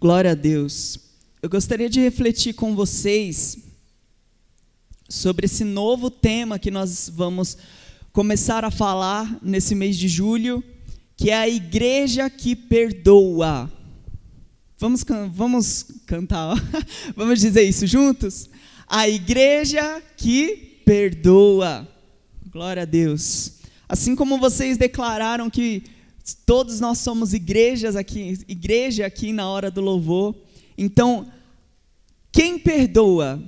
Glória a Deus. Eu gostaria de refletir com vocês sobre esse novo tema que nós vamos começar a falar nesse mês de julho, que é a igreja que perdoa. Vamos cantar, vamos dizer isso juntos? A igreja que perdoa. Glória a Deus. Assim como vocês declararam que todos nós somos igreja aqui na hora do louvor, então, quem perdoa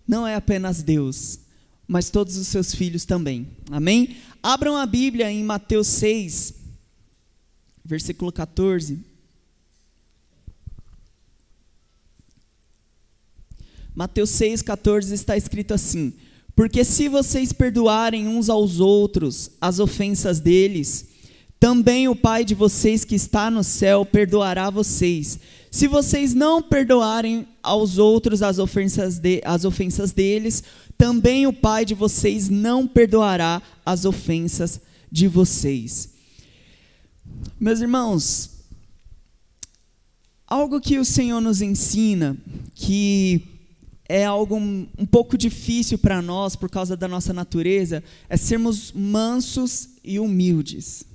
não é apenas Deus, mas todos os seus filhos também. Amém? Abram a Bíblia em Mateus 6, versículo 14. Mateus 6, 14 está escrito assim: porque se vocês perdoarem uns aos outros as ofensas deles, também o Pai de vocês que está no céu perdoará vocês. Se vocês não perdoarem aos outros as ofensas deles, também o Pai de vocês não perdoará as ofensas de vocês. Meus irmãos, algo que o Senhor nos ensina, que é algo um pouco difícil para nós por causa da nossa natureza, é sermos mansos e humildes.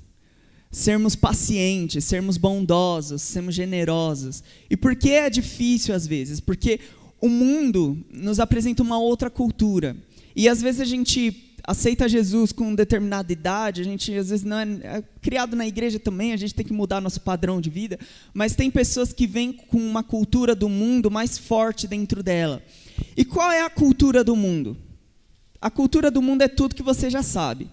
Sermos pacientes, sermos bondosos, sermos generosos. E por que é difícil às vezes? Porque o mundo nos apresenta uma outra cultura. E às vezes a gente aceita Jesus com determinada idade, a gente às vezes não é criado na igreja também, a gente tem que mudar nosso padrão de vida, mas tem pessoas que vêm com uma cultura do mundo mais forte dentro dela. E qual é a cultura do mundo? A cultura do mundo é tudo que você já sabe.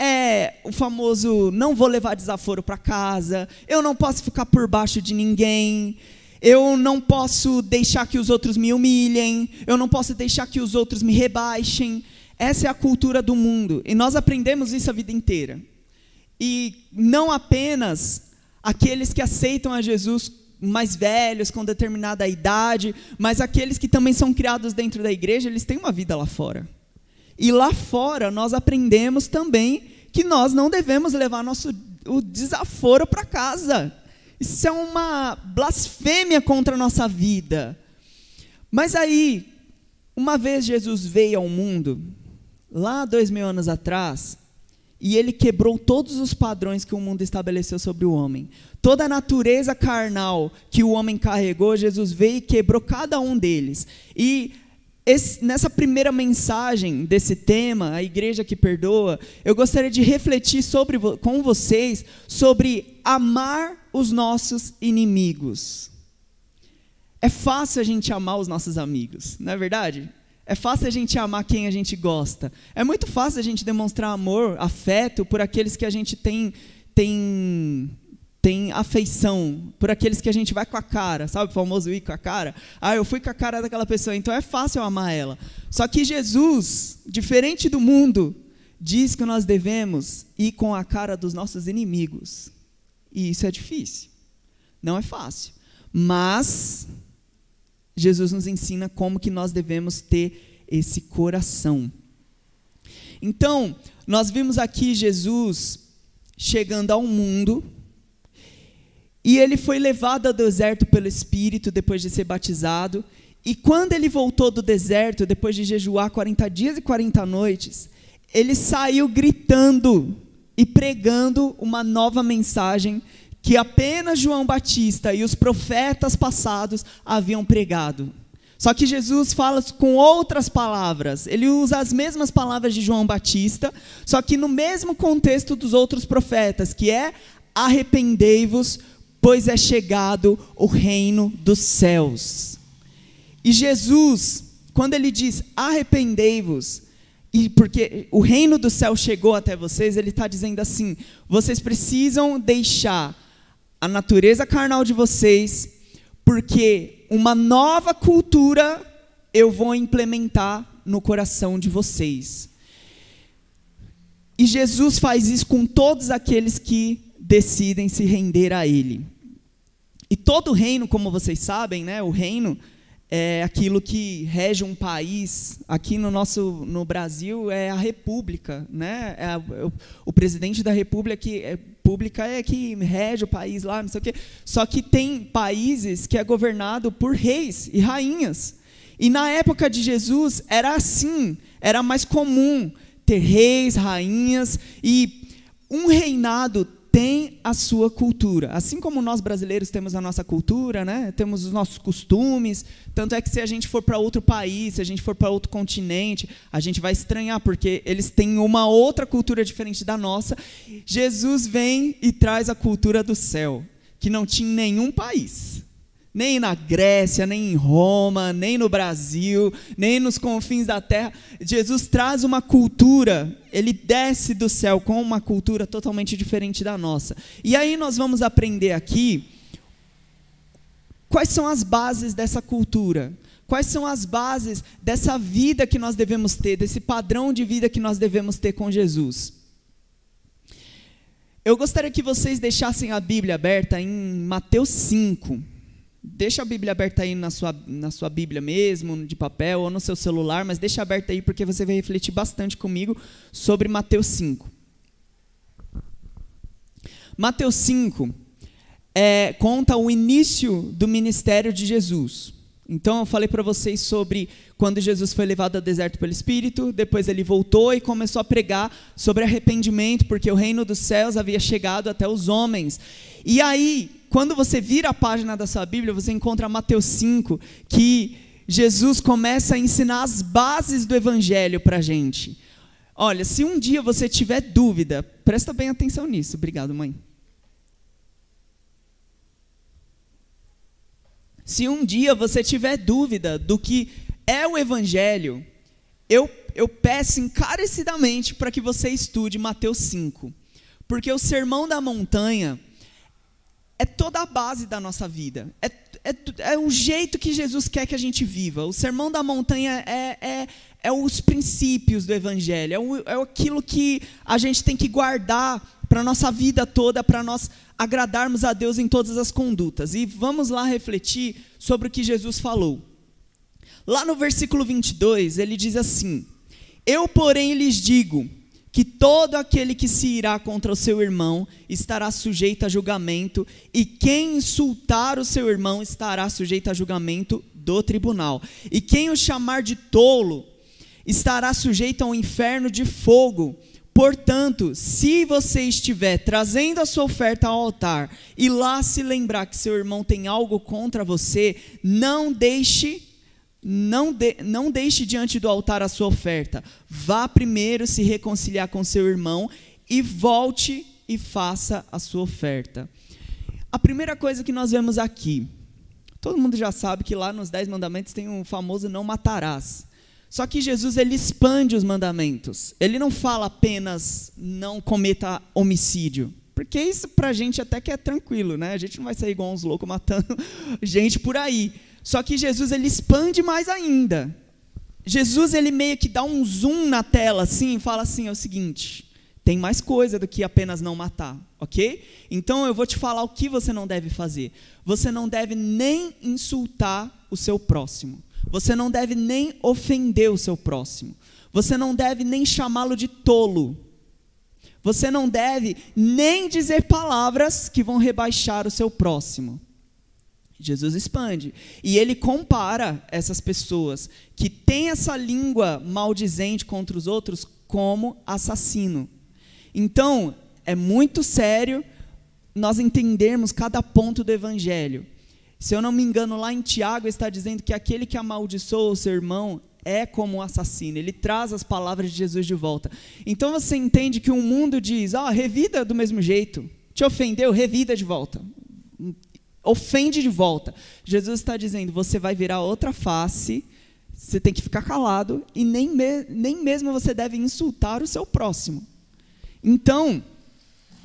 É o famoso, não vou levar desaforo para casa, eu não posso ficar por baixo de ninguém, eu não posso deixar que os outros me humilhem, eu não posso deixar que os outros me rebaixem. Essa é a cultura do mundo, e nós aprendemos isso a vida inteira. E não apenas aqueles que aceitam a Jesus mais velhos, com determinada idade, mas aqueles que também são criados dentro da igreja, eles têm uma vida lá fora. E lá fora nós aprendemos também que nós não devemos levar o desaforo para casa. Isso é uma blasfêmia contra a nossa vida. Mas aí, uma vez Jesus veio ao mundo, lá 2000 anos atrás, e ele quebrou todos os padrões que o mundo estabeleceu sobre o homem. Toda a natureza carnal que o homem carregou, Jesus veio e quebrou cada um deles. E nessa primeira mensagem desse tema, a igreja que perdoa, eu gostaria de refletir com vocês sobre amar os nossos inimigos. É fácil a gente amar os nossos amigos, não é verdade? É fácil a gente amar quem a gente gosta. É muito fácil a gente demonstrar amor, afeto por aqueles que a gente tem afeição, por aqueles que a gente vai com a cara, sabe o famoso ir com a cara? Ah, eu fui com a cara daquela pessoa, então é fácil eu amar ela. Só que Jesus, diferente do mundo, diz que nós devemos ir com a cara dos nossos inimigos. E isso é difícil, não é fácil. Mas Jesus nos ensina como que nós devemos ter esse coração. Então, nós vimos aqui Jesus chegando ao mundo, e ele foi levado ao deserto pelo Espírito depois de ser batizado. E quando ele voltou do deserto, depois de jejuar 40 dias e 40 noites, ele saiu gritando e pregando uma nova mensagem que apenas João Batista e os profetas passados haviam pregado. Só que Jesus fala com outras palavras. Ele usa as mesmas palavras de João Batista, só que no mesmo contexto dos outros profetas, que é: arrependei-vos, pois é chegado o reino dos céus. E Jesus, quando ele diz arrependei-vos, e porque o reino do céu chegou até vocês, ele está dizendo assim: vocês precisam deixar a natureza carnal de vocês, porque uma nova cultura eu vou implementar no coração de vocês. E Jesus faz isso com todos aqueles que decidem se render a Ele. E todo reino, como vocês sabem, né, o reino é aquilo que rege um país. Aqui no Brasil é a República, né? O presidente da República é que rege o país lá, não sei o quê. Só que tem países que é governado por reis e rainhas. E na época de Jesus era assim, era mais comum ter reis, rainhas, e um reinado tem a sua cultura. Assim como nós brasileiros temos a nossa cultura, né? Temos os nossos costumes, tanto é que se a gente for para outro país, se a gente for para outro continente, a gente vai estranhar, porque eles têm uma outra cultura diferente da nossa. Jesus vem e traz a cultura do céu, que não tinha em nenhum país. Nem na Grécia, nem em Roma, nem no Brasil, nem nos confins da terra. Jesus traz uma cultura, ele desce do céu com uma cultura totalmente diferente da nossa. E aí nós vamos aprender aqui quais são as bases dessa cultura, quais são as bases dessa vida que nós devemos ter, desse padrão de vida que nós devemos ter com Jesus. Eu gostaria que vocês deixassem a Bíblia aberta em Mateus 5. Deixa a Bíblia aberta aí na sua Bíblia mesmo, de papel, ou no seu celular, mas deixa aberta aí porque você vai refletir bastante comigo sobre Mateus 5. Mateus 5 conta o início do ministério de Jesus. Então eu falei para vocês sobre quando Jesus foi levado ao deserto pelo Espírito, depois ele voltou e começou a pregar sobre arrependimento, porque o reino dos céus havia chegado até os homens. E aí, quando você vira a página da sua Bíblia, você encontra Mateus 5, que Jesus começa a ensinar as bases do Evangelho para a gente. Olha, se um dia você tiver dúvida, presta bem atenção nisso. Obrigado, mãe. Se um dia você tiver dúvida do que é o Evangelho, eu peço encarecidamente para que você estude Mateus 5. Porque o Sermão da Montanha é toda a base da nossa vida. É o jeito que Jesus quer que a gente viva. O Sermão da Montanha é os princípios do Evangelho. É aquilo que a gente tem que guardar para a nossa vida toda, para nós agradarmos a Deus em todas as condutas. E vamos lá refletir sobre o que Jesus falou. Lá no versículo 22, ele diz assim: Eu, porém, lhes digo que todo aquele que se irá contra o seu irmão estará sujeito a julgamento, e quem insultar o seu irmão estará sujeito a julgamento do tribunal. E quem o chamar de tolo estará sujeito ao inferno de fogo. Portanto, se você estiver trazendo a sua oferta ao altar e lá se lembrar que seu irmão tem algo contra você, não deixe diante do altar a sua oferta. Vá primeiro se reconciliar com seu irmão e volte e faça a sua oferta. A primeira coisa que nós vemos aqui, todo mundo já sabe que lá nos 10 mandamentos tem um famoso não matarás. Só que Jesus, ele expande os mandamentos. Ele não fala apenas não cometa homicídio. Porque isso para a gente até que é tranquilo, né? A gente não vai sair igual uns loucos matando gente por aí. Só que Jesus, ele expande mais ainda. Jesus, ele meio que dá um zoom na tela assim, e fala assim, é o seguinte: tem mais coisa do que apenas não matar, ok? Então eu vou te falar o que você não deve fazer. Você não deve nem insultar o seu próximo. Você não deve nem ofender o seu próximo. Você não deve nem chamá-lo de tolo. Você não deve nem dizer palavras que vão rebaixar o seu próximo. Jesus expande. E ele compara essas pessoas que têm essa língua maldizente contra os outros como assassino. Então, é muito sério nós entendermos cada ponto do Evangelho. Se eu não me engano, lá em Tiago está dizendo que aquele que amaldiçoa o seu irmão é como um assassino. Ele traz as palavras de Jesus de volta. Então você entende que o mundo diz, revida do mesmo jeito. Te ofendeu, revida de volta. Ofende de volta. Jesus está dizendo, você vai virar outra face, você tem que ficar calado e nem mesmo você deve insultar o seu próximo. Então,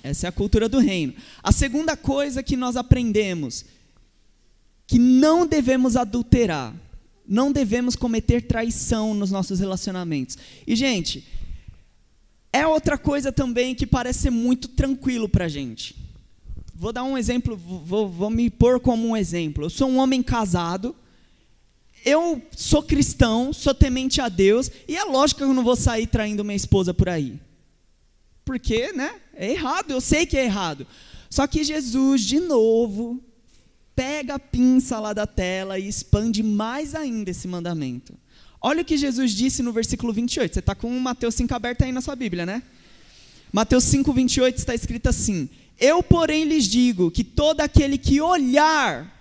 essa é a cultura do reino. A segunda coisa que nós aprendemos, que não devemos adulterar, não devemos cometer traição nos nossos relacionamentos. E, gente, é outra coisa também que parece ser muito tranquilo para a gente. Vou dar um exemplo, vou me pôr como um exemplo. Eu sou um homem casado, eu sou cristão, sou temente a Deus, e é lógico que eu não vou sair traindo minha esposa por aí. Porque, né, é errado, eu sei que é errado. Só que Jesus, de novo, pega a pinça lá da tela e expande mais ainda esse mandamento. Olha o que Jesus disse no versículo 28. Você está com o Mateus 5 aberto aí na sua Bíblia, né? Mateus 5, 28 está escrito assim: eu, porém, lhes digo que todo aquele que olhar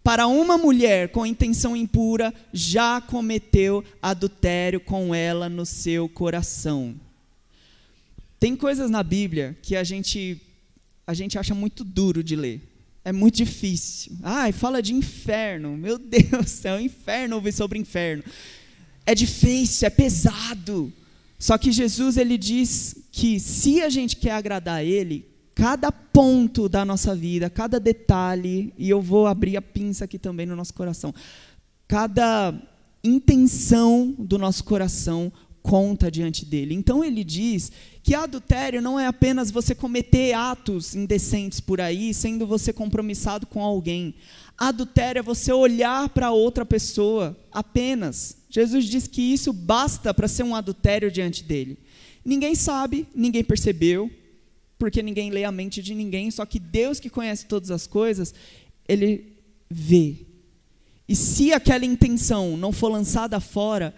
para uma mulher com intenção impura, já cometeu adultério com ela no seu coração. Tem coisas na Bíblia que a gente acha muito duro de ler. É muito difícil. Ai, fala de inferno. Meu Deus, é um inferno ouvir sobre inferno. É difícil, é pesado. Só que Jesus, ele diz que se a gente quer agradar a Ele, cada ponto da nossa vida, cada detalhe, e eu vou abrir a pinça aqui também no nosso coração, cada intenção do nosso coração conta diante dele. Então ele diz que adultério não é apenas você cometer atos indecentes por aí, sendo você compromissado com alguém. Adultério é você olhar para outra pessoa apenas. Jesus diz que isso basta para ser um adultério diante dele. Ninguém sabe, ninguém percebeu, porque ninguém lê a mente de ninguém, só que Deus, que conhece todas as coisas, Ele vê. E se aquela intenção não for lançada fora,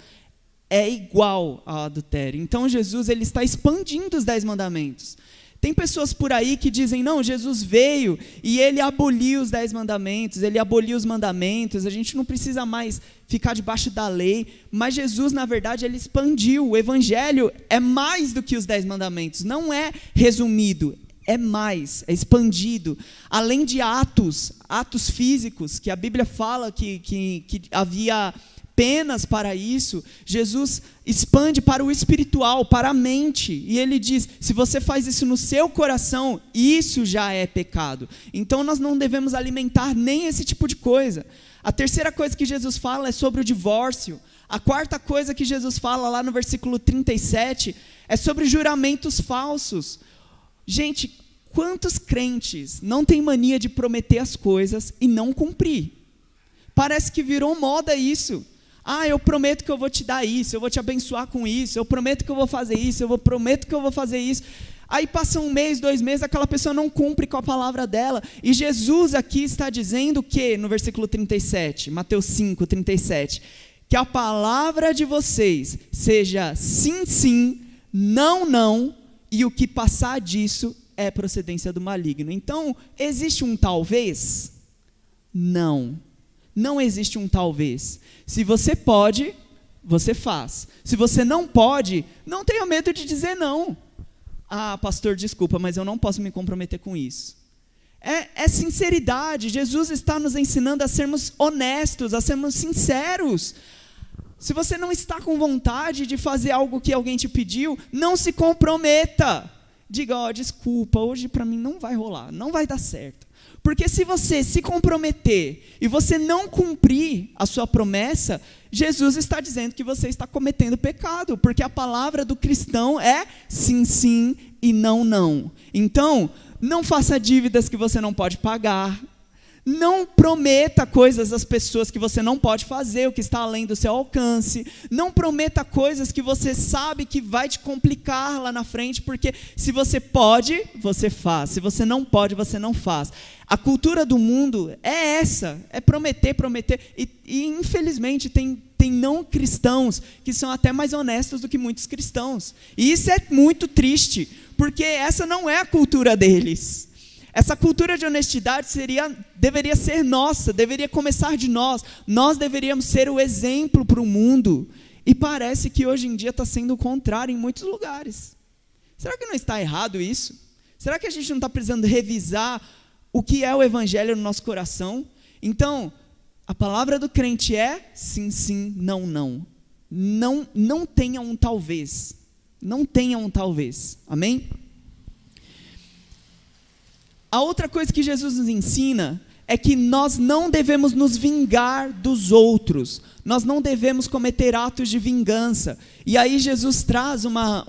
é igual ao adultério. Então Jesus, ele está expandindo os 10 mandamentos. Tem pessoas por aí que dizem, não, Jesus veio e ele aboliu os 10 mandamentos, ele aboliu os mandamentos, a gente não precisa mais ficar debaixo da lei, mas Jesus, na verdade, ele expandiu. O evangelho é mais do que os 10 mandamentos, não é resumido, é mais, é expandido. Além de atos físicos, que a Bíblia fala que havia penas para isso, Jesus expande para o espiritual, para a mente, e ele diz, se você faz isso no seu coração, isso já é pecado. Então nós não devemos alimentar nem esse tipo de coisa. A terceira coisa que Jesus fala é sobre o divórcio. A quarta coisa que Jesus fala lá no versículo 37 é sobre juramentos falsos. Gente, quantos crentes não têm mania de prometer as coisas e não cumprir? Parece que virou moda isso. Ah, eu prometo que eu vou te dar isso, eu vou te abençoar com isso, eu prometo que eu vou fazer isso, prometo que eu vou fazer isso. Aí passa 1 mês, 2 meses, aquela pessoa não cumpre com a palavra dela. E Jesus aqui está dizendo que, no versículo 37, Mateus 5, 37, que a palavra de vocês seja sim, sim, não, não, e o que passar disso é procedência do maligno. Então, existe um talvez? Não. Não existe um talvez. Se você pode, você faz. Se você não pode, não tenha medo de dizer não. Ah, pastor, desculpa, mas eu não posso me comprometer com isso. É sinceridade. Jesus está nos ensinando a sermos honestos, a sermos sinceros. Se você não está com vontade de fazer algo que alguém te pediu, não se comprometa. Diga, ó, desculpa, hoje para mim não vai rolar, não vai dar certo. Porque se você se comprometer e você não cumprir a sua promessa, Jesus está dizendo que você está cometendo pecado, porque a palavra do cristão é sim, sim e não, não. Então, não faça dívidas que você não pode pagar. Não prometa coisas às pessoas que você não pode fazer, o que está além do seu alcance. Não prometa coisas que você sabe que vai te complicar lá na frente, porque se você pode, você faz. Se você não pode, você não faz. A cultura do mundo é essa, é prometer, prometer. E infelizmente tem não cristãos que são até mais honestos do que muitos cristãos. E isso é muito triste, porque essa não é a cultura deles. Essa cultura de honestidade deveria ser nossa, deveria começar de nós. Nós deveríamos ser o exemplo para o mundo. E parece que hoje em dia está sendo o contrário em muitos lugares. Será que não está errado isso? Será que a gente não está precisando revisar o que é o evangelho no nosso coração? Então, a palavra do crente é sim, sim, não, não. Não tenha um talvez. Não tenha um talvez. Amém? A outra coisa que Jesus nos ensina é que nós não devemos nos vingar dos outros. Nós não devemos cometer atos de vingança. E aí Jesus traz uma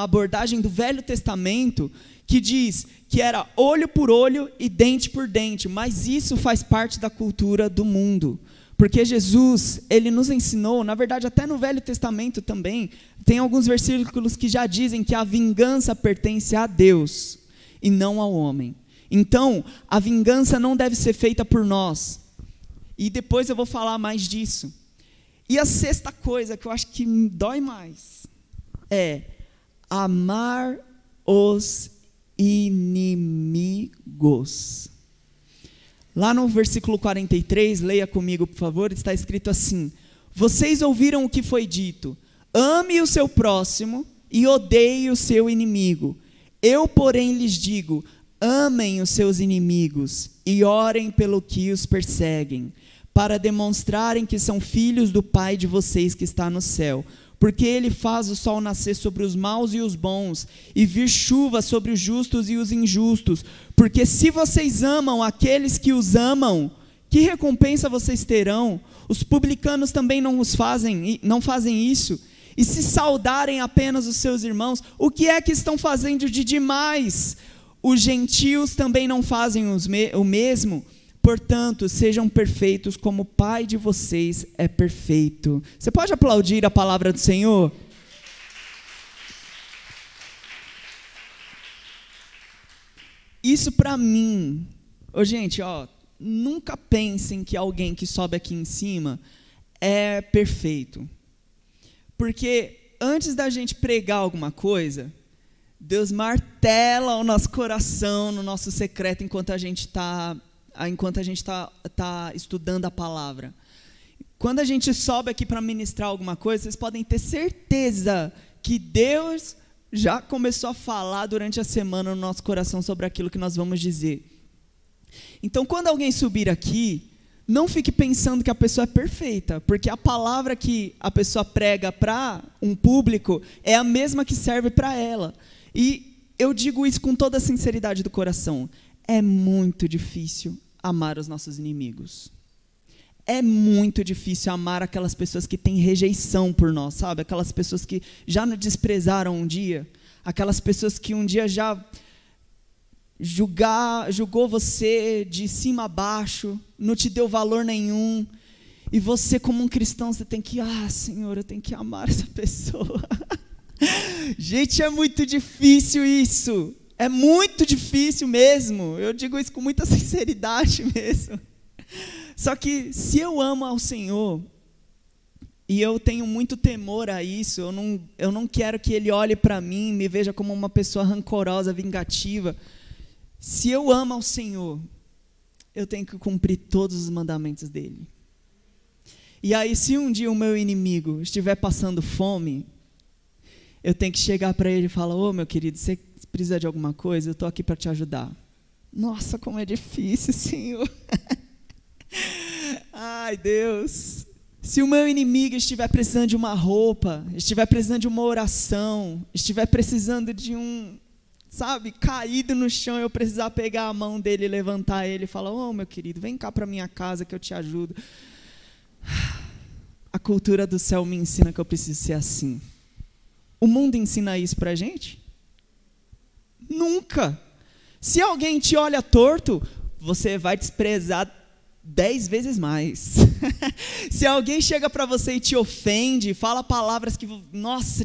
abordagem do Velho Testamento que diz que era olho por olho e dente por dente. Mas isso faz parte da cultura do mundo. Porque Jesus, ele nos ensinou, na verdade até no Velho Testamento também, tem alguns versículos que já dizem que a vingança pertence a Deus e não ao homem. Então, a vingança não deve ser feita por nós. E depois eu vou falar mais disso. E a sexta coisa que eu acho que me dói mais é amar os inimigos. Lá no versículo 43, leia comigo, por favor, está escrito assim: vocês ouviram o que foi dito, ame o seu próximo e odeie o seu inimigo. Eu, porém, lhes digo, amem os seus inimigos e orem pelo que os perseguem, para demonstrarem que são filhos do Pai de vocês que está no céu. Porque ele faz o sol nascer sobre os maus e os bons, e vir chuva sobre os justos e os injustos. Porque se vocês amam aqueles que os amam, que recompensa vocês terão? Os publicanos também não fazem isso. E se saudarem apenas os seus irmãos, o que é que estão fazendo de demais? Os gentios também não fazem o mesmo. Portanto, sejam perfeitos como o Pai de vocês é perfeito. Você pode aplaudir a palavra do Senhor? Isso para mim, gente, nunca pensem que alguém que sobe aqui em cima é perfeito. Porque antes da gente pregar alguma coisa, Deus martela o nosso coração, no nosso secreto, enquanto a gente está estudando a palavra. Quando a gente sobe aqui para ministrar alguma coisa, vocês podem ter certeza que Deus já começou a falar durante a semana no nosso coração sobre aquilo que nós vamos dizer. Então, quando alguém subir aqui, não fique pensando que a pessoa é perfeita, porque a palavra que a pessoa prega para um público é a mesma que serve para ela. E eu digo isso com toda a sinceridade do coração. É muito difícil amar os nossos inimigos. É muito difícil amar aquelas pessoas que têm rejeição por nós, sabe? Aquelas pessoas que já nos desprezaram um dia, aquelas pessoas que um dia já julgou você de cima a baixo, não te deu valor nenhum, e você como um cristão, você tem que, Senhor, eu tenho que amar essa pessoa. Gente, é muito difícil isso. É muito difícil mesmo, eu digo isso com muita sinceridade mesmo. Só que se eu amo ao Senhor, e eu tenho muito temor a isso, eu não quero que Ele olhe para mim e me veja como uma pessoa rancorosa, vingativa. Se eu amo ao Senhor, eu tenho que cumprir todos os mandamentos dEle. E aí, se um dia o meu inimigo estiver passando fome, eu tenho que chegar para ele e falar: meu querido, você precisa de alguma coisa? Eu estou aqui para te ajudar. Nossa, como é difícil, Senhor. Ai, Deus. Se o meu inimigo estiver precisando de uma roupa, estiver precisando de uma oração, estiver precisando de caído no chão, eu precisar pegar a mão dele, levantar ele e falar: meu querido, vem cá para minha casa que eu te ajudo. A cultura do céu me ensina que eu preciso ser assim. O mundo ensina isso para a gente? Nunca. Se alguém te olha torto, você vai desprezar 10 vezes mais. Se alguém chega para você e te ofende, fala palavras que,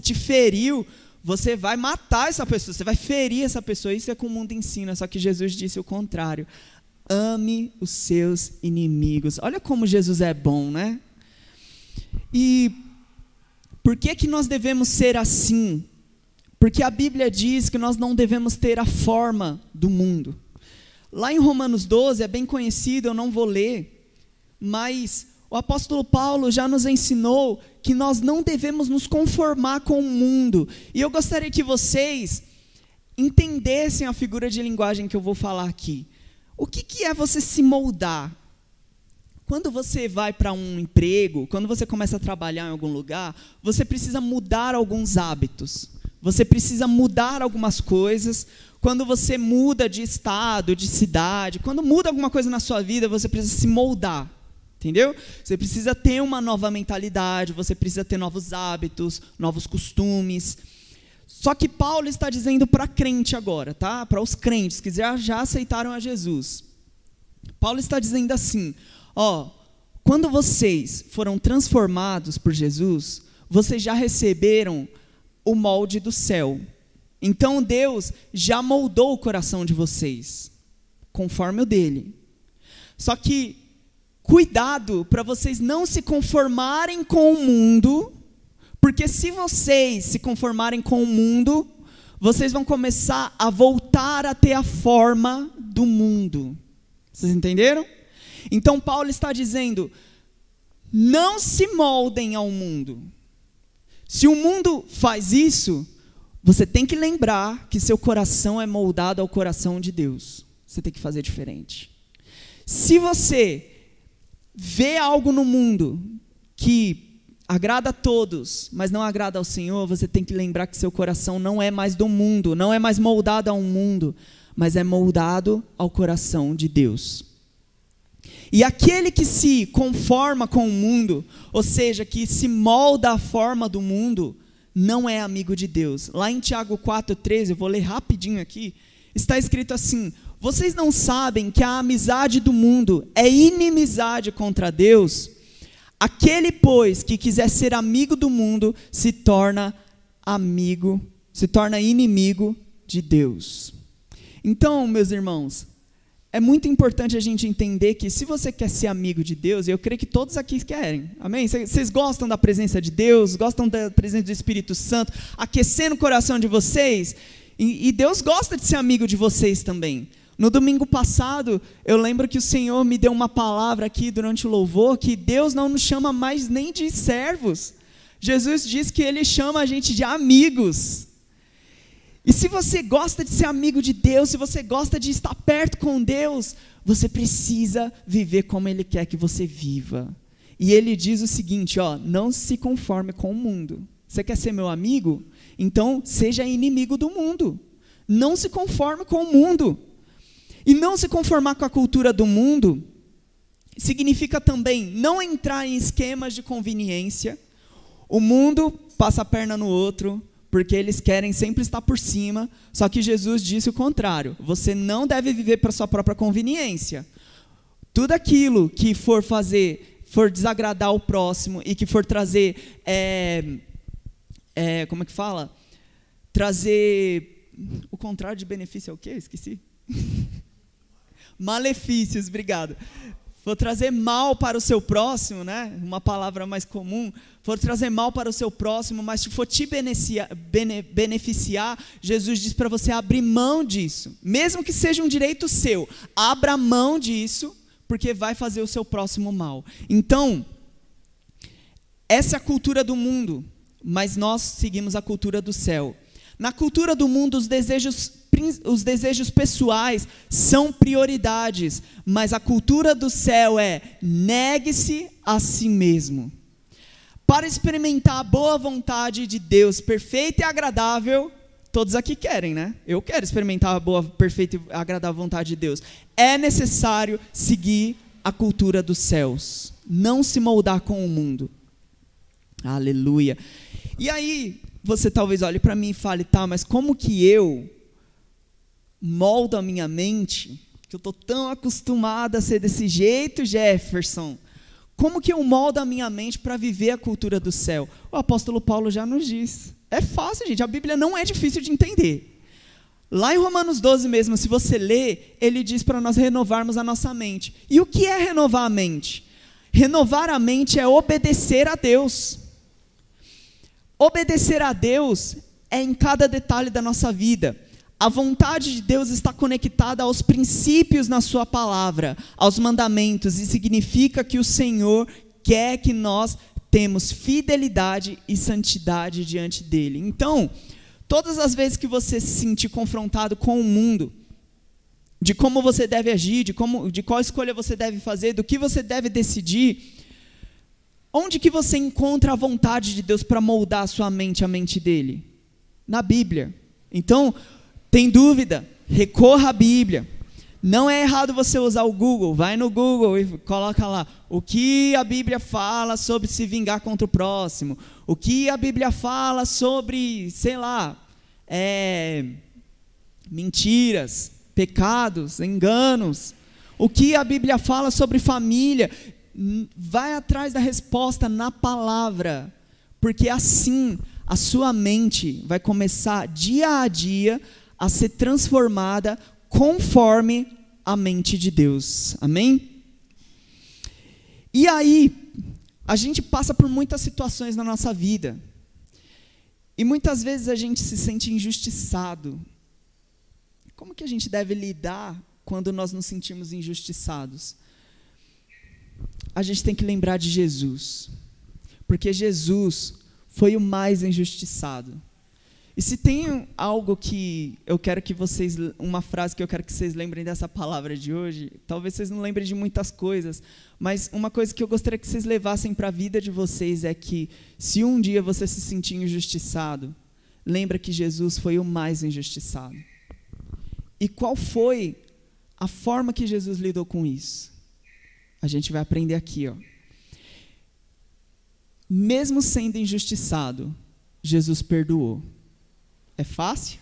te feriu, você vai matar essa pessoa, você vai ferir essa pessoa. Isso é que o mundo ensina, só que Jesus disse o contrário. Ame os seus inimigos. Olha como Jesus é bom, né? E por que nós devemos ser assim? Porque a Bíblia diz que nós não devemos ter a forma do mundo. Lá em Romanos 12, é bem conhecido, eu não vou ler, mas o apóstolo Paulo já nos ensinou que nós não devemos nos conformar com o mundo. E eu gostaria que vocês entendessem a figura de linguagem que eu vou falar aqui. O que é você se moldar? Quando você vai para um emprego, quando você começa a trabalhar em algum lugar, você precisa mudar alguns hábitos. Você precisa mudar algumas coisas. Quando você muda de estado, de cidade, quando muda alguma coisa na sua vida, você precisa se moldar. Entendeu? Você precisa ter uma nova mentalidade, você precisa ter novos hábitos, novos costumes. Só que Paulo está dizendo para crente agora, tá? Para os crentes que já aceitaram a Jesus. Paulo está dizendo assim: quando vocês foram transformados por Jesus, vocês já receberam o molde do céu. Então Deus já moldou o coração de vocês, conforme o dele. Só que, cuidado para vocês não se conformarem com o mundo, porque se vocês se conformarem com o mundo, vocês vão começar a voltar a ter a forma do mundo. Vocês entenderam? Então Paulo está dizendo, não se moldem ao mundo. Se o mundo faz isso, você tem que lembrar que seu coração é moldado ao coração de Deus. Você tem que fazer diferente. Se você vê algo no mundo que agrada a todos, mas não agrada ao Senhor, você tem que lembrar que seu coração não é mais do mundo, não é mais moldado ao mundo, mas é moldado ao coração de Deus. E aquele que se conforma com o mundo, ou seja, que se molda à forma do mundo, não é amigo de Deus. Lá em Tiago 4,13, eu vou ler rapidinho aqui, está escrito assim: vocês não sabem que a amizade do mundo é inimizade contra Deus? Aquele, pois, que quiser ser amigo do mundo, se torna inimigo de Deus. Então, meus irmãos, é muito importante a gente entender que se você quer ser amigo de Deus, e eu creio que todos aqui querem, amém? Vocês gostam da presença de Deus, gostam da presença do Espírito Santo, aquecendo o coração de vocês, e Deus gosta de ser amigo de vocês também. No domingo passado, eu lembro que o Senhor me deu uma palavra aqui durante o louvor, que Deus não nos chama mais nem de servos. Jesus diz que Ele chama a gente de amigos. E se você gosta de ser amigo de Deus, se você gosta de estar perto com Deus, você precisa viver como Ele quer que você viva. E Ele diz o seguinte, não se conforme com o mundo. Você quer ser meu amigo? Então seja inimigo do mundo. Não se conforme com o mundo. E não se conformar com a cultura do mundo significa também não entrar em esquemas de conveniência. O mundo passa a perna no outro, porque eles querem sempre estar por cima, só que Jesus disse o contrário. Você não deve viver para sua própria conveniência. Tudo aquilo que for desagradar o próximo e que for trazer, como é que fala? Trazer, o contrário de benefício é o quê? Esqueci. Malefícios, obrigado. For trazer mal para o seu próximo, né? Uma palavra mais comum, for trazer mal para o seu próximo, mas se for te beneficiar, Jesus diz para você abrir mão disso, mesmo que seja um direito seu, abra mão disso, porque vai fazer o seu próximo mal. Então, essa é a cultura do mundo, mas nós seguimos a cultura do céu. Na cultura do mundo, os desejos pessoais são prioridades, mas a cultura do céu é negue-se a si mesmo. Para experimentar a boa vontade de Deus, perfeita e agradável, todos aqui querem, né? Eu quero experimentar a boa, perfeita e agradável vontade de Deus. É necessário seguir a cultura dos céus, não se moldar com o mundo. Aleluia. E aí, você talvez olhe para mim e fale, tá, mas como que eu moldo a minha mente, que eu estou tão acostumado a ser desse jeito, Jefferson? Como que eu moldo a minha mente para viver a cultura do céu? O apóstolo Paulo já nos diz. É fácil, gente, a Bíblia não é difícil de entender. Lá em Romanos 12 mesmo, se você ler, ele diz para nós renovarmos a nossa mente. E o que é renovar a mente? Renovar a mente é obedecer a Deus. Obedecer a Deus é em cada detalhe da nossa vida. A vontade de Deus está conectada aos princípios na sua palavra, aos mandamentos, e significa que o Senhor quer que nós temos fidelidade e santidade diante dele. Então, todas as vezes que você se sentir confrontado com o mundo, de como você deve agir, de qual escolha você deve fazer, do que você deve decidir, onde que você encontra a vontade de Deus para moldar a sua mente, a mente dele? Na Bíblia. Então, tem dúvida? Recorra à Bíblia. Não é errado você usar o Google. Vai no Google e coloca lá o que a Bíblia fala sobre se vingar contra o próximo. O que a Bíblia fala sobre, sei lá, mentiras, pecados, enganos. O que a Bíblia fala sobre família. Vai atrás da resposta na palavra, porque assim a sua mente vai começar dia a dia a ser transformada conforme a mente de Deus. Amém? E aí, a gente passa por muitas situações na nossa vida. E muitas vezes a gente se sente injustiçado. Como que a gente deve lidar quando nós nos sentimos injustiçados? A gente tem que lembrar de Jesus. Porque Jesus foi o mais injustiçado. E se tem algo que eu quero que vocês, uma frase que eu quero que vocês lembrem dessa palavra de hoje, talvez vocês não lembrem de muitas coisas, mas uma coisa que eu gostaria que vocês levassem para a vida de vocês é que, se um dia você se sentir injustiçado, lembra que Jesus foi o mais injustiçado. E qual foi a forma que Jesus lidou com isso? A gente vai aprender aqui, ó. Mesmo sendo injustiçado, Jesus perdoou. É fácil?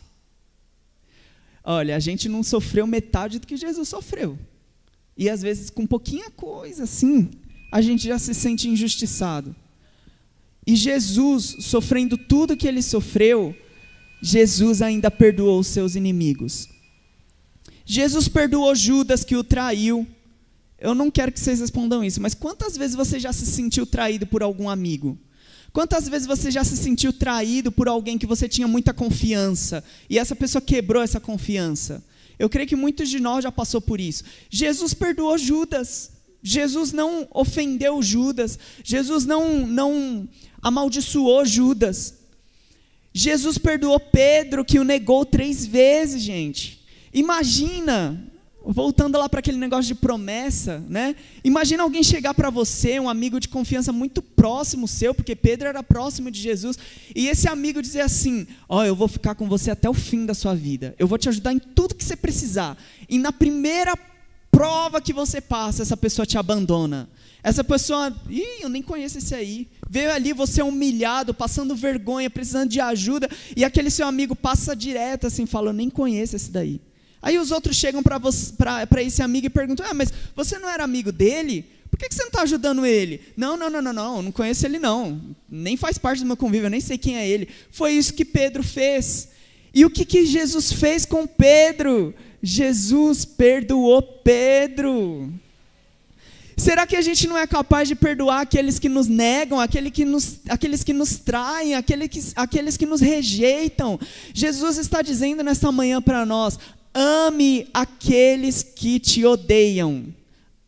Olha, a gente não sofreu metade do que Jesus sofreu. E às vezes com pouquinha coisa assim, a gente já se sente injustiçado. E Jesus, sofrendo tudo que ele sofreu, Jesus ainda perdoou os seus inimigos. Jesus perdoou Judas, que o traiu. Eu não quero que vocês respondam isso, mas quantas vezes você já se sentiu traído por algum amigo? Quantas vezes você já se sentiu traído por alguém que você tinha muita confiança e essa pessoa quebrou essa confiança? Eu creio que muitos de nós já passou por isso. Jesus perdoou Judas. Jesus não ofendeu Judas. Jesus não amaldiçoou Judas. Jesus perdoou Pedro, que o negou 3 vezes, gente. Imagina, voltando lá para aquele negócio de promessa, né? Imagina alguém chegar para você, um amigo de confiança muito próximo seu, porque Pedro era próximo de Jesus, e esse amigo dizer assim: ó, eu vou ficar com você até o fim da sua vida, eu vou te ajudar em tudo que você precisar, e na primeira prova que você passa, essa pessoa te abandona. Essa pessoa, eu nem conheço esse aí, veio ali, você humilhado, passando vergonha, precisando de ajuda, e aquele seu amigo passa direto assim, fala: eu nem conheço esse daí. Aí os outros chegam para esse amigo e perguntam: mas você não era amigo dele? Por que você não está ajudando ele? Não conheço ele não, nem faz parte do meu convívio, eu nem sei quem é ele. Foi isso que Pedro fez. E o que Jesus fez com Pedro? Jesus perdoou Pedro. Será que a gente não é capaz de perdoar aqueles que nos negam, aqueles que nos traem, aqueles que nos rejeitam? Jesus está dizendo nesta manhã para nós: ame aqueles que te odeiam.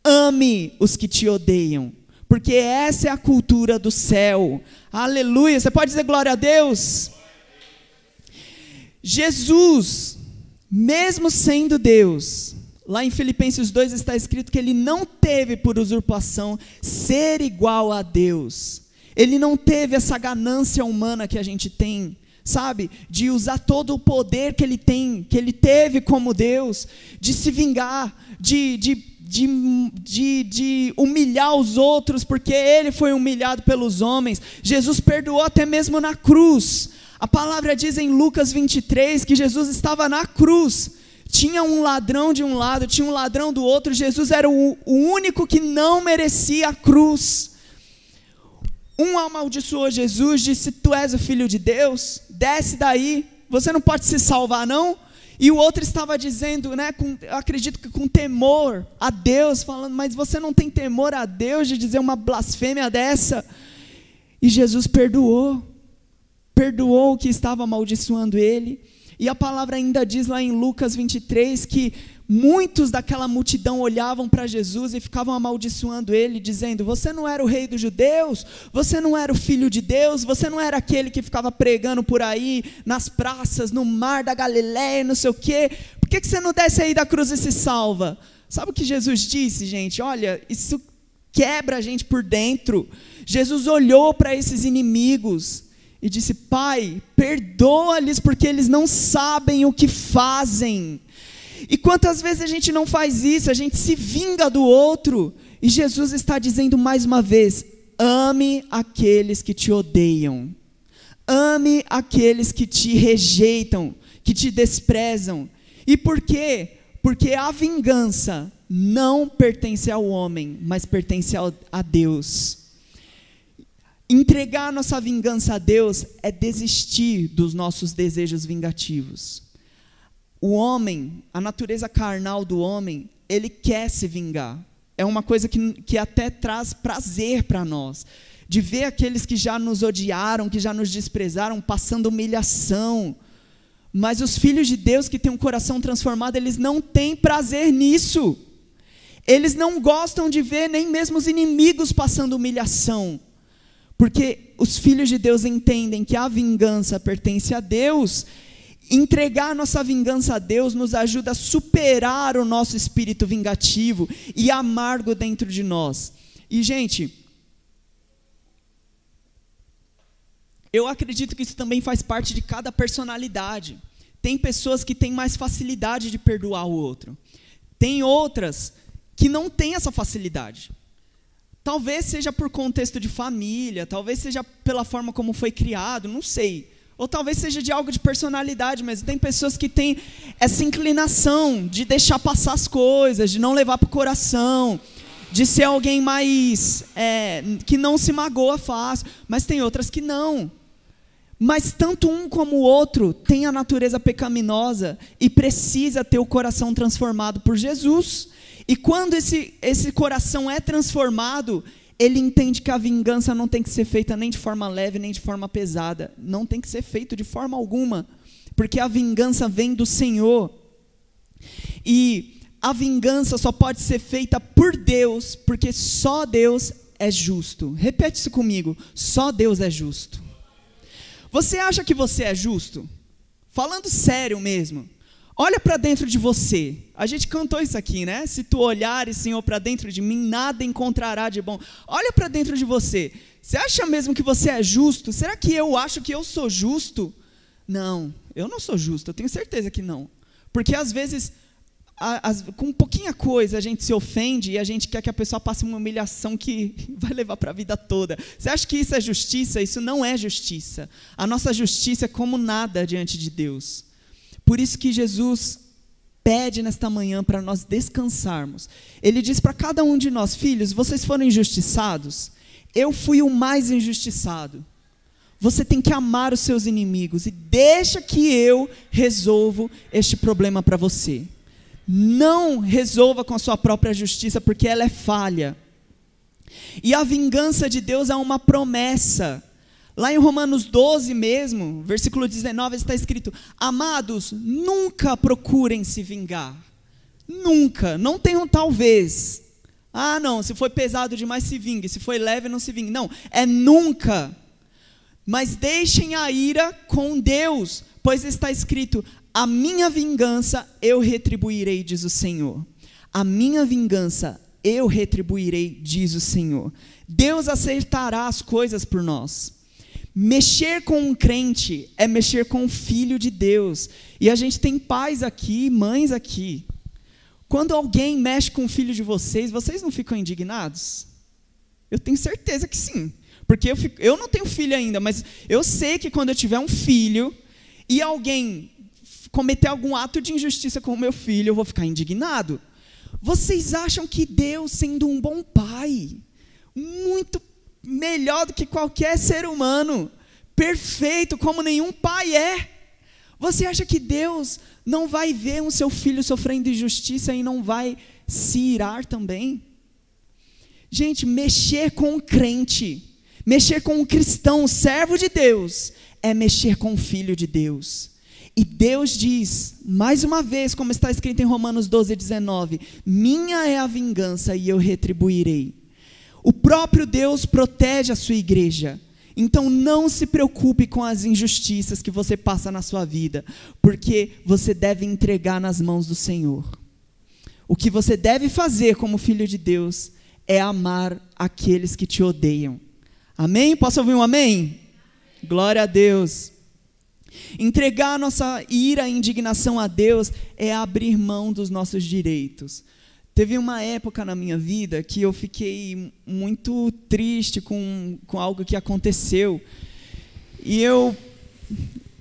Ame os que te odeiam. Porque essa é a cultura do céu. Aleluia. Você pode dizer glória a Deus? Jesus, mesmo sendo Deus, lá em Filipenses 2 está escrito que ele não teve por usurpação ser igual a Deus. Ele não teve essa ganância humana que a gente tem, sabe, de usar todo o poder que ele tem, que ele teve como Deus, de se vingar, de humilhar os outros, porque ele foi humilhado pelos homens. Jesus perdoou até mesmo na cruz. A palavra diz em Lucas 23 que Jesus estava na cruz. Tinha um ladrão de um lado, tinha um ladrão do outro. Jesus era o único que não merecia a cruz. Um amaldiçoou Jesus, disse: tu és o filho de Deus, desce daí, você não pode se salvar não. E o outro estava dizendo, né, acredito que com temor a Deus, falando: mas você não tem temor a Deus de dizer uma blasfêmia dessa? E Jesus perdoou o que estava amaldiçoando ele. E a palavra ainda diz lá em Lucas 23 que muitos daquela multidão olhavam para Jesus e ficavam amaldiçoando ele, dizendo: você não era o rei dos judeus? Você não era o filho de Deus? Você não era aquele que ficava pregando por aí, nas praças, no mar da Galileia, não sei o quê? Por que você não desce aí da cruz e se salva? Sabe o que Jesus disse, gente? Olha, isso quebra a gente por dentro. Jesus olhou para esses inimigos e disse: Pai, perdoa-lhes porque eles não sabem o que fazem. E quantas vezes a gente não faz isso? A gente se vinga do outro. E Jesus está dizendo mais uma vez: ame aqueles que te odeiam. Ame aqueles que te rejeitam, que te desprezam. E por quê? Porque a vingança não pertence ao homem, mas pertence a Deus. Entregar nossa vingança a Deus é desistir dos nossos desejos vingativos. O homem, a natureza carnal do homem, ele quer se vingar. É uma coisa que até traz prazer para nós. De ver aqueles que já nos odiaram, que já nos desprezaram, passando humilhação. Mas os filhos de Deus que têm um coração transformado, eles não têm prazer nisso. Eles não gostam de ver nem mesmo os inimigos passando humilhação. Porque os filhos de Deus entendem que a vingança pertence a Deus. Entregar nossa vingança a Deus nos ajuda a superar o nosso espírito vingativo e amargo dentro de nós. E, gente, eu acredito que isso também faz parte de cada personalidade. Tem pessoas que têm mais facilidade de perdoar o outro. Tem outras que não têm essa facilidade. Talvez seja por contexto de família, talvez seja pela forma como foi criado, não sei. Ou talvez seja de algo de personalidade, mas tem pessoas que têm essa inclinação de deixar passar as coisas, de não levar para o coração, de ser alguém mais, que não se magoa fácil, mas tem outras que não. Mas tanto um como o outro tem a natureza pecaminosa e precisa ter o coração transformado por Jesus. E quando esse coração é transformado, ele entende que a vingança não tem que ser feita nem de forma leve, nem de forma pesada. Não tem que ser feito de forma alguma, porque a vingança vem do Senhor. E a vingança só pode ser feita por Deus, porque só Deus é justo. Repete isso comigo, só Deus é justo. Você acha que você é justo? Falando sério mesmo. Olha para dentro de você. A gente cantou isso aqui, né? Se tu olhares, Senhor, para dentro de mim, nada encontrará de bom. Olha para dentro de você. Você acha mesmo que você é justo? Será que eu acho que eu sou justo? Não, eu não sou justo, eu tenho certeza que não. Porque às vezes, com pouquinha coisa, a gente se ofende e a gente quer que a pessoa passe uma humilhação que vai levar para a vida toda. Você acha que isso é justiça? Isso não é justiça. A nossa justiça é como nada diante de Deus. Por isso que Jesus pede nesta manhã para nós descansarmos. Ele diz para cada um de nós: filhos, vocês foram injustiçados? Eu fui o mais injustiçado. Você tem que amar os seus inimigos e deixa que eu resolvo este problema para você. Não resolva com a sua própria justiça, porque ela é falha. E a vingança de Deus é uma promessa. Lá em Romanos 12 mesmo, versículo 19, está escrito: amados, nunca procurem se vingar. Nunca, não tenham talvez. Ah não, se foi pesado demais se vingue, se foi leve não se vingue. Não, é nunca. Mas deixem a ira com Deus, pois está escrito: a minha vingança eu retribuirei, diz o Senhor. A minha vingança eu retribuirei, diz o Senhor. Deus acertará as coisas por nós. Mexer com um crente é mexer com o filho de Deus. E a gente tem pais aqui, mães aqui. Quando alguém mexe com o filho de vocês, vocês não ficam indignados? Eu tenho certeza que sim. Porque eu não tenho filho ainda, mas eu sei que quando eu tiver um filho e alguém cometer algum ato de injustiça com o meu filho, eu vou ficar indignado. Vocês acham que Deus, sendo um bom pai, muito melhor do que qualquer ser humano, perfeito como nenhum pai é, você acha que Deus não vai ver o seu filho sofrendo injustiça e não vai se irar também? Gente, mexer com um crente, mexer com um cristão, servo de Deus, é mexer com o filho de Deus. E Deus diz, mais uma vez, como está escrito em Romanos 12, 19, minha é a vingança e eu retribuirei. O próprio Deus protege a sua igreja. Então não se preocupe com as injustiças que você passa na sua vida, porque você deve entregar nas mãos do Senhor. O que você deve fazer como filho de Deus é amar aqueles que te odeiam. Amém? Posso ouvir um amém? Glória a Deus. Entregar nossa ira e indignação a Deus é abrir mão dos nossos direitos. Teve uma época na minha vida que eu fiquei muito triste com algo que aconteceu. E eu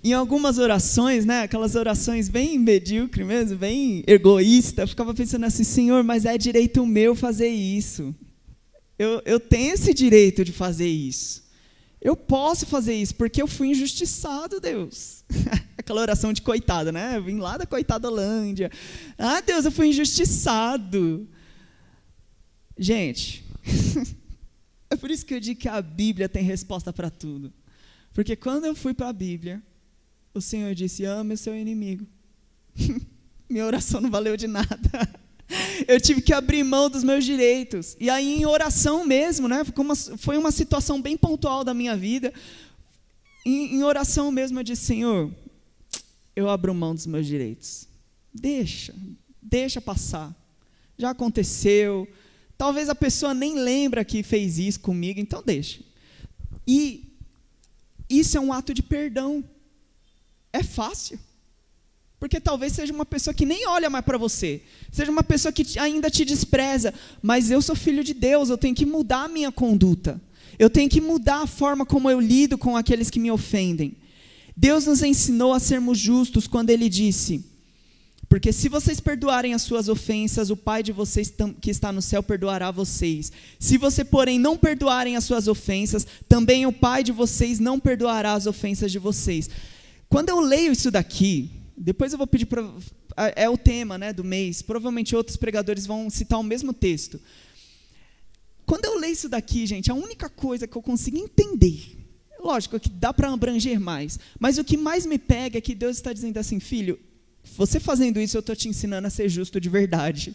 em algumas orações, né, aquelas orações bem medíocres mesmo, bem egoísta, eu ficava pensando assim, Senhor, mas é direito meu fazer isso. Eu tenho esse direito de fazer isso. Eu posso fazer isso, porque eu fui injustiçado, Deus. Aquela oração de coitada, né? Eu vim lá da coitadolândia. Ah, Deus, eu fui injustiçado. Gente, é por isso que eu digo que a Bíblia tem resposta para tudo. Porque quando eu fui para a Bíblia, o Senhor disse, ame o seu inimigo. Minha oração não valeu de nada. Eu tive que abrir mão dos meus direitos. E aí em oração mesmo, né? Foi uma situação bem pontual da minha vida. Em oração mesmo eu disse, Senhor, eu abro mão dos meus direitos. Deixa passar. Já aconteceu. Talvez a pessoa nem lembra que fez isso comigo, então deixa. E isso é um ato de perdão. É fácil. Porque talvez seja uma pessoa que nem olha mais para você. Seja uma pessoa que ainda te despreza. Mas eu sou filho de Deus, eu tenho que mudar a minha conduta. Eu tenho que mudar a forma como eu lido com aqueles que me ofendem. Deus nos ensinou a sermos justos quando Ele disse, porque se vocês perdoarem as suas ofensas, o Pai de vocês que está no céu perdoará vocês. Se você, porém, não perdoarem as suas ofensas, também o Pai de vocês não perdoará as ofensas de vocês. Quando eu leio isso daqui, depois eu vou pedir para... É o tema, né, do mês. Provavelmente outros pregadores vão citar o mesmo texto. Quando eu leio isso daqui, gente, a única coisa que eu consigo entender, lógico que dá para abranger mais, mas o que mais me pega é que Deus está dizendo assim, filho, você fazendo isso eu estou te ensinando a ser justo de verdade.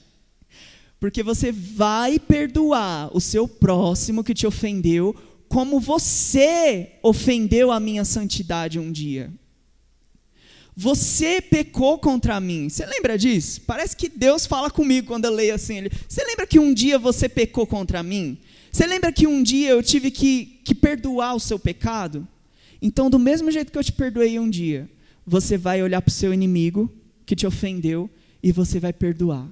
Porque você vai perdoar o seu próximo que te ofendeu, como você ofendeu a minha santidade um dia. Você pecou contra mim. Você lembra disso? Parece que Deus fala comigo quando eu leio assim. Você lembra que um dia você pecou contra mim? Você lembra que um dia eu tive que perdoar o seu pecado? Então, do mesmo jeito que eu te perdoei um dia, você vai olhar para o seu inimigo que te ofendeu e você vai perdoar.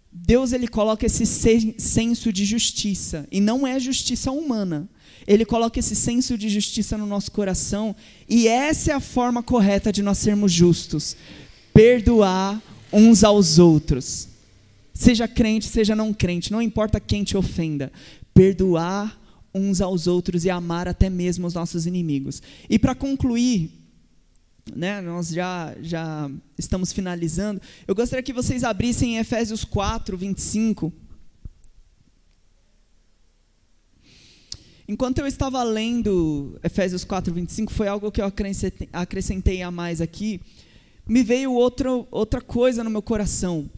Deus, Ele coloca esse senso de justiça, e não é justiça humana. Ele coloca esse senso de justiça no nosso coração, e essa é a forma correta de nós sermos justos. Perdoar uns aos outros. Seja crente, seja não crente, não importa quem te ofenda. Perdoar uns aos outros e amar até mesmo os nossos inimigos. E para concluir, né, nós já estamos finalizando, eu gostaria que vocês abrissem em Efésios 4, 25. Enquanto eu estava lendo Efésios 4, 25, foi algo que eu acrescentei a mais aqui, me veio outra coisa no meu coração.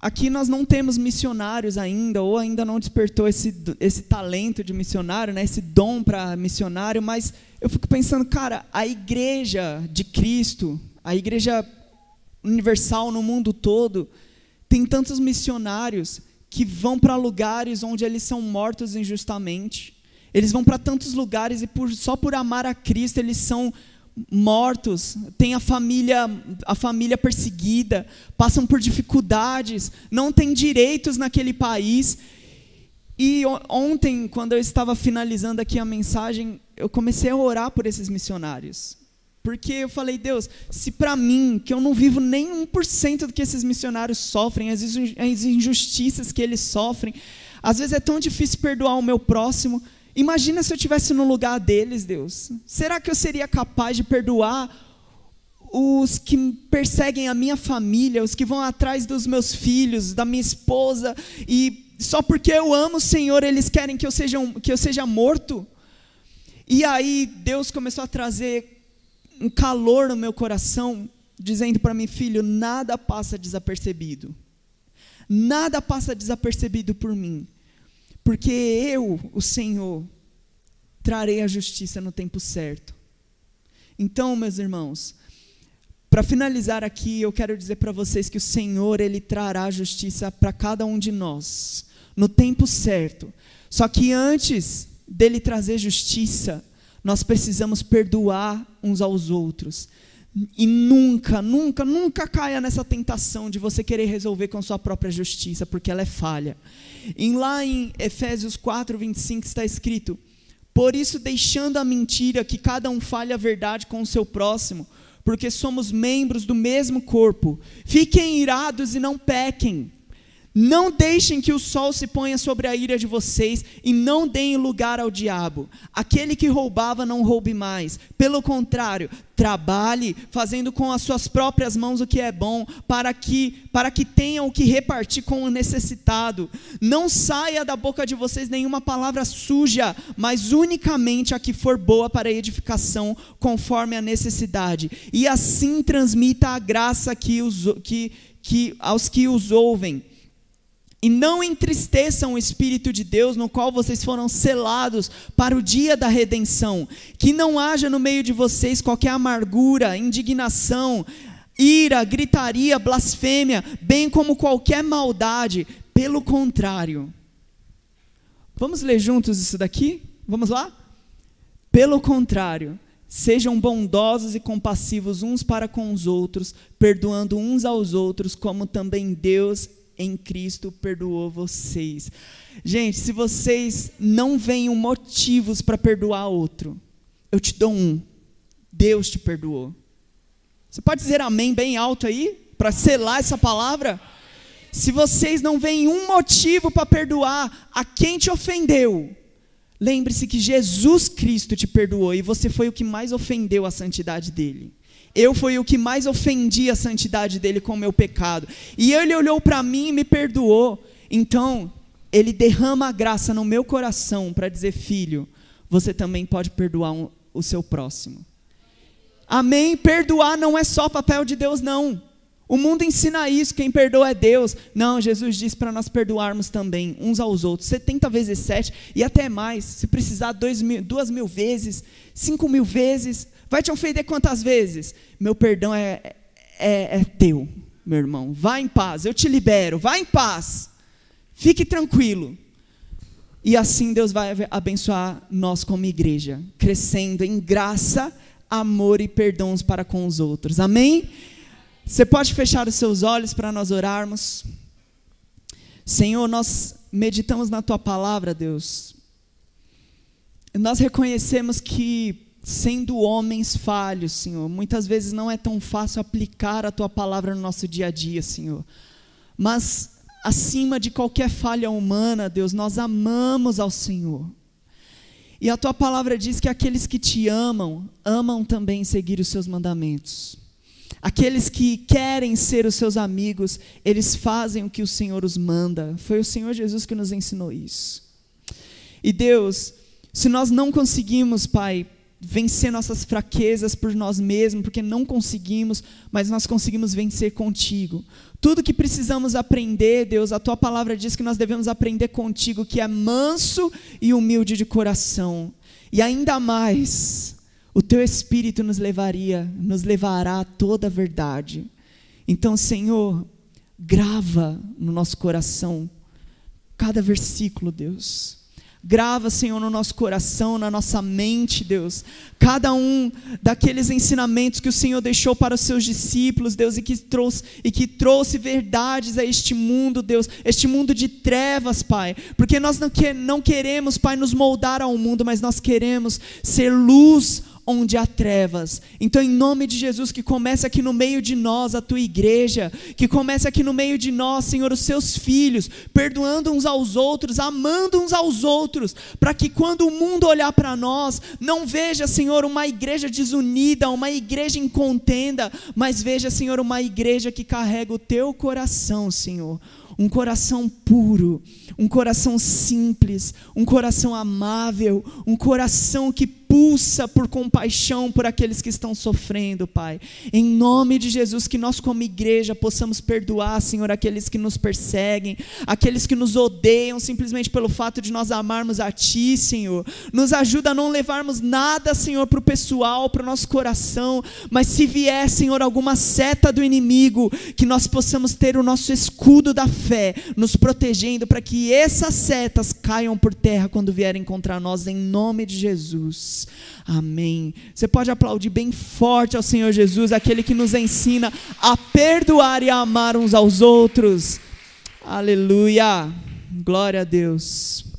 Aqui nós não temos missionários ainda, ou ainda não despertou esse talento de missionário, né, esse dom para missionário, mas eu fico pensando, cara, a igreja de Cristo, a igreja universal no mundo todo, tem tantos missionários que vão para lugares onde eles são mortos injustamente. Eles vão para tantos lugares e só por amar a Cristo eles são mortos, tem a família perseguida, passam por dificuldades, não têm direitos naquele país. E ontem, quando eu estava finalizando aqui a mensagem, eu comecei a orar por esses missionários. Porque eu falei, Deus, se para mim, que eu não vivo nem 1% do que esses missionários sofrem, as injustiças que eles sofrem, às vezes é tão difícil perdoar o meu próximo. Imagina se eu estivesse no lugar deles, Deus. Será que eu seria capaz de perdoar os que perseguem a minha família, os que vão atrás dos meus filhos, da minha esposa, e só porque eu amo o Senhor, eles querem que eu seja morto? E aí Deus começou a trazer um calor no meu coração, dizendo para mim, filho, nada passa desapercebido. Nada passa desapercebido por mim. Porque eu, o Senhor, trarei a justiça no tempo certo. Então, meus irmãos, para finalizar aqui, eu quero dizer para vocês que o Senhor, Ele trará a justiça para cada um de nós, no tempo certo. Só que antes dEle trazer justiça, nós precisamos perdoar uns aos outros. E nunca, nunca, nunca caia nessa tentação de você querer resolver com sua própria justiça, porque ela é falha. Lá em Efésios 4, 25 está escrito, Por isso, deixando a mentira, que cada um fale a verdade com o seu próximo, porque somos membros do mesmo corpo. Fiquem irados e não pequem. Não deixem que o sol se ponha sobre a ira de vocês e não deem lugar ao diabo. Aquele que roubava, não roube mais. Pelo contrário, trabalhe, fazendo com as suas próprias mãos o que é bom, para que tenham o que repartir com o necessitado. Não saia da boca de vocês nenhuma palavra suja, mas unicamente a que for boa para a edificação, conforme a necessidade. E assim transmita a graça aos que os ouvem. E não entristeçam o Espírito de Deus, no qual vocês foram selados para o dia da redenção. Que não haja no meio de vocês qualquer amargura, indignação, ira, gritaria, blasfêmia, bem como qualquer maldade. Pelo contrário. Vamos ler juntos isso daqui? Vamos lá? Pelo contrário, sejam bondosos e compassivos uns para com os outros, perdoando uns aos outros, como também Deus em Cristo perdoou vocês. Gente, se vocês não veem motivos para perdoar outro, eu te dou um: Deus te perdoou. Você pode dizer amém bem alto aí, para selar essa palavra? Se vocês não veem um motivo para perdoar a quem te ofendeu, lembre-se que Jesus Cristo te perdoou, e você foi o que mais ofendeu a santidade dele. Eu fui o que mais ofendi a santidade dele com o meu pecado. E ele olhou para mim e me perdoou. Então, ele derrama a graça no meu coração para dizer: filho, você também pode perdoar o seu próximo. Amém? Perdoar não é só papel de Deus, não. O mundo ensina isso, quem perdoa é Deus. Não, Jesus disse para nós perdoarmos também uns aos outros. 70 vezes 7 e até mais. Se precisar 2.000 vezes, 5.000 vezes. Vai te ofender quantas vezes? Meu perdão é teu, meu irmão. Vá em paz, eu te libero. Vá em paz. Fique tranquilo. E assim Deus vai abençoar nós como igreja, crescendo em graça, amor e perdão uns para com os outros. Amém? Você pode fechar os seus olhos para nós orarmos? Senhor, nós meditamos na Tua palavra, Deus. Nós reconhecemos que, sendo homens falhos, Senhor, muitas vezes não é tão fácil aplicar a Tua palavra no nosso dia a dia, Senhor. Mas, acima de qualquer falha humana, Deus, nós amamos ao Senhor. E a Tua palavra diz que aqueles que Te amam, amam também seguir os Seus mandamentos. Aqueles que querem ser os Seus amigos, eles fazem o que o Senhor os manda. Foi o Senhor Jesus que nos ensinou isso. E Deus, se nós não conseguimos, Pai, vencer nossas fraquezas por nós mesmos, porque não conseguimos, mas nós conseguimos vencer contigo. Tudo que precisamos aprender, Deus, a Tua palavra diz que nós devemos aprender contigo, que é manso e humilde de coração. E ainda mais, o Teu Espírito nos levará a toda a verdade. Então, Senhor, grava no nosso coração cada versículo, Deus. Grava, Senhor, no nosso coração, na nossa mente, Deus, cada um daqueles ensinamentos que o Senhor deixou para os seus discípulos, Deus, e que trouxe verdades a este mundo, Deus, este mundo de trevas, Pai, porque nós não queremos, Pai, nos moldar ao mundo, mas nós queremos ser luz onde há trevas. Então, em nome de Jesus, que comece aqui no meio de nós a Tua igreja, que comece aqui no meio de nós, Senhor, os Seus filhos, perdoando uns aos outros, amando uns aos outros, para que quando o mundo olhar para nós, não veja, Senhor, uma igreja desunida, uma igreja em contenda, mas veja, Senhor, uma igreja que carrega o Teu coração, Senhor. Um coração puro, um coração simples, um coração amável, um coração que pulsa por compaixão por aqueles que estão sofrendo, Pai. Em nome de Jesus, que nós como igreja possamos perdoar, Senhor, aqueles que nos perseguem, aqueles que nos odeiam simplesmente pelo fato de nós amarmos a Ti, Senhor. Nos ajuda a não levarmos nada, Senhor, para o pessoal, para o nosso coração, mas se vier, Senhor, alguma seta do inimigo, que nós possamos ter o nosso escudo da fé, nos protegendo para que essas setas caiam por terra quando vierem contra nós, em nome de Jesus. Amém. Você pode aplaudir bem forte ao Senhor Jesus, aquele que nos ensina a perdoar e a amar uns aos outros. Aleluia. Glória a Deus.